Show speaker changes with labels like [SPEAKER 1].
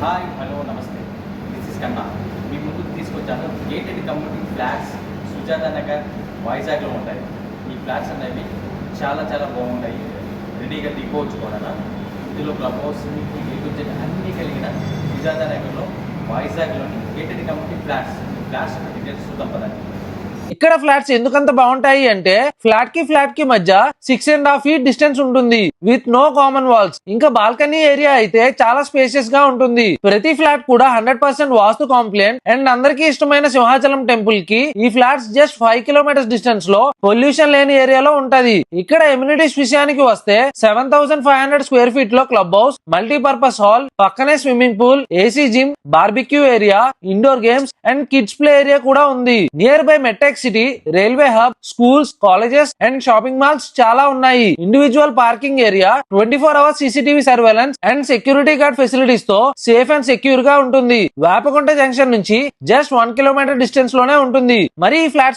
[SPEAKER 1] Hi hello నమస్తే, this is కన్నా. మీ ముందుకు తీసుకొచ్చాను gated community flats Sujatha Nagar వైజాగ్లో ఉంటాయి. ఈ ఫ్లాట్స్ అనేవి చాలా చాలా బాగుంటాయి, రెడీగా దిగిపోవచ్చు కూడా. ఇందులో క్లబ్ హౌస్ అన్నీ కలిగిన సుజాత నగర్లో వైజాగ్లోని గేటెడ్ కమ్యూనిటీ ఫ్లాట్స్ డీటెయిల్స్ చూద్దాం పదండి.
[SPEAKER 2] ఇక్కడ ఫ్లాట్స్ ఎందుకంత బాగుంటాయి అంటే ఫ్లాట్ కి మధ్య 6.5 feet డిస్టెన్స్ ఉంటుంది విత్ నో కామన్ వాల్స్. ఇంకా బాల్కనీ ఏరియా అయితే చాలా స్పేషియస్ గా ఉంటుంది. ప్రతి ఫ్లాట్ కూడా 100% వాస్తు కాంప్లైంట్ అండ్ అందరికీ ఇష్టమైన సింహాచలం టెంపుల్ కి ఈ ఫ్లాట్స్ జస్ట్ 5 kilometers డిస్టెన్స్ లో పొల్యూషన్ లేని ఏరియాలో ఉంటది. ఇక్కడ ఎమ్యూనిటీస్ విషయానికి వస్తే 7,500 square feet లో క్లబ్ హౌస్, మల్టీపర్పస్ హాల్, పక్కనే swimming pool, AC gym, barbecue area, indoor games and kids play area కూడా ఉంది. Near by MedTech city, railway hub, schools, colleges and shopping malls చాలా ఉన్నాయి. Individual parking area, 24 hours CCTV surveillance and security guard facilities తో safe and secure గా ఉంటుంది. Vepagunta junction నుంచి just 1 kilometer distance లోనే ఉంటుంది. మరి ఈ ఫ్లాట్స్